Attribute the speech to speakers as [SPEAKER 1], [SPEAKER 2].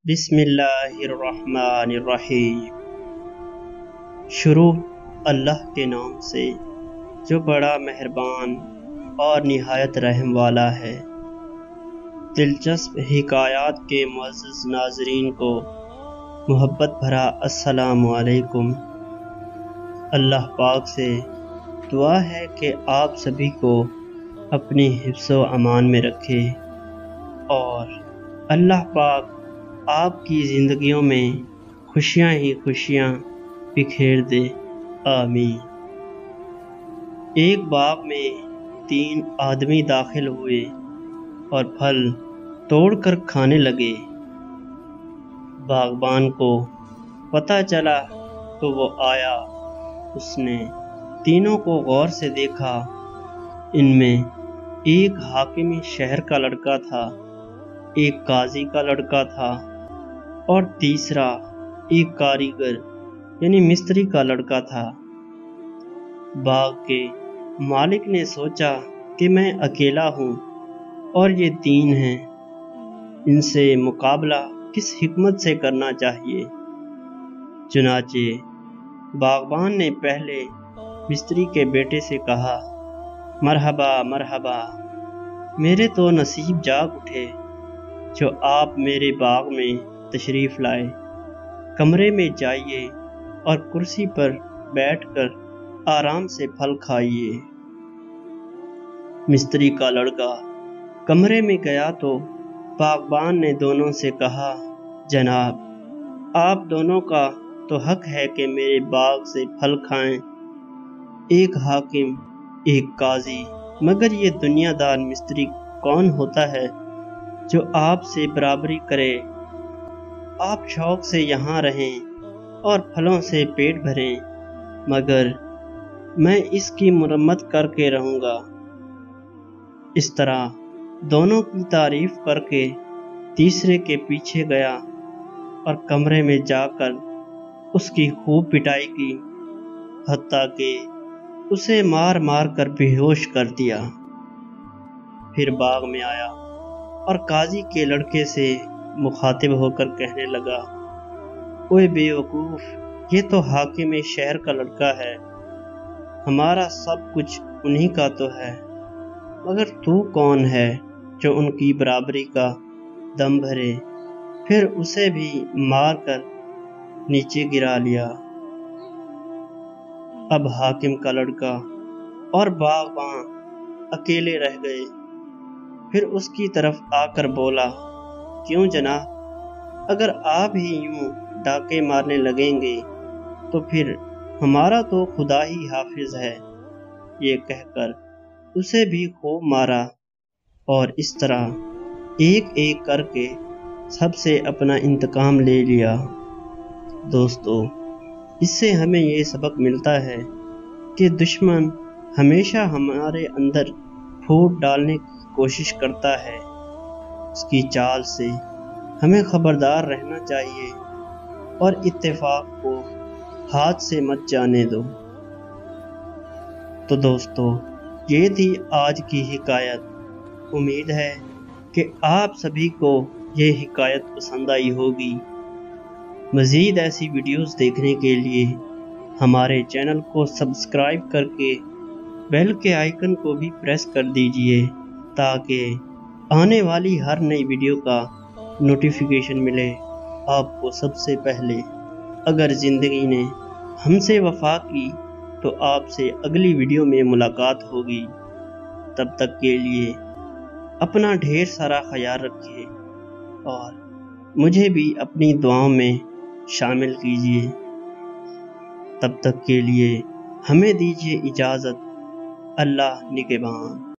[SPEAKER 1] بسم اللہ الرحمن الرحیم۔ شروع اللہ کے نام سے جو بڑا مہربان اور نہایت رحم والا ہے۔ دلچسپ حکایات کے معزز ناظرین کو محبت بھرا السلام علیکم۔ اللہ پاک سے دعا ہے کہ آپ سبھی کو اپنی حفظ و امان میں رکھے اور اللہ پاک آپ کی زندگیوں میں خوشیاں ہی خوشیاں بکھیر دے، آمین۔ ایک باغ میں 3 آدمی داخل ہوئے اور پھل توڑ کر کھانے لگے۔ باغبان کو پتہ چلا تو وہ آیا۔ اس نے تینوں کو غور سے دیکھا۔ ان میں ایک حاکم شہر کا لڑکا تھا، ایک قاضی کا لڑکا تھا اور تیسرا ایک کاریگر یعنی مستری کا لڑکا تھا۔ باغ کے مالک نے سوچا کہ میں اکیلا ہوں اور یہ 3 ہیں، ان سے مقابلہ کس حکمت سے کرنا چاہیے۔ چنانچہ باغبان نے پہلے مستری کے بیٹے سے کہا، مرحبا مرحبا، میرے تو نصیب جاگ اٹھے جو آپ میرے باغ میں تشریف لائے۔ کمرے میں جائیے اور کرسی پر بیٹھ کر آرام سے پھل کھائیے۔ مستری کا لڑکا کمرے میں گیا تو باغبان نے دونوں سے کہا، جناب آپ دونوں کا تو حق ہے کہ میرے باغ سے پھل کھائیں، ایک حاکم ایک قاضی، مگر یہ دنیا دار مستری کون ہوتا ہے جو آپ سے برابری کرے۔ آپ شوق سے یہاں رہیں اور پھلوں سے پیٹ بھریں، مگر میں اس کی مرمت کر کے رہوں گا۔ اس طرح دونوں کی تعریف کر کے تیسرے کے پیچھے گیا اور کمرے میں جا کر اس کی خوب پٹائی کی، حتیٰ کہ اسے مار مار کر بے ہوش کر دیا۔ پھر باغ میں آیا اور قاضی کے لڑکے سے مخاطب ہو کر کہنے لگا، اوئے بے وقوف، یہ تو حاکم شہر کا لڑکا ہے، ہمارا سب کچھ انہی کا تو ہے، مگر تو کون ہے جو ان کی برابری کا دم بھرے۔ پھر اسے بھی مار کر نیچے گرا لیا۔ اب حاکم کا لڑکا اور باغبان اکیلے رہ گئے۔ پھر اس کی طرف آ کر بولا، کیوں جناب، اگر آپ ہی یوں ڈاکے مارنے لگیں گے تو پھر ہمارا تو خدا ہی حافظ ہے۔ یہ کہہ کر اسے بھی خوب مارا اور اس طرح ایک ایک کر کے سب سے اپنا انتقام لے لیا۔ دوستو، اس سے ہمیں یہ سبق ملتا ہے کہ دشمن ہمیشہ ہمارے اندر پھوٹ ڈالنے کی کوشش کرتا ہے۔ اس کی چال سے ہمیں خبردار رہنا چاہیے اور اتفاق کو ہاتھ سے مت جانے دو۔ تو دوستو، یہ تھی آج کی حکایت۔ امید ہے کہ آپ سبھی کو یہ حکایت پسند آئی ہوگی۔ مزید ایسی ویڈیوز دیکھنے کے لیے ہمارے چینل کو سبسکرائب کر کے بیل کے آئیکن کو بھی پریس کر دیجئے تاکہ آنے والی ہر نئی ویڈیو کا نوٹیفیکیشن ملے آپ کو سب سے پہلے۔ اگر زندگی نے ہم سے وفا کی تو آپ سے اگلی ویڈیو میں ملاقات ہوگی۔ تب تک کے لیے اپنا ڈھیر سارا خیال رکھیے اور مجھے بھی اپنی دعاؤں میں شامل کیجیے۔ تب تک کے لیے ہمیں دیجیے اجازت۔ اللہ نگہبان۔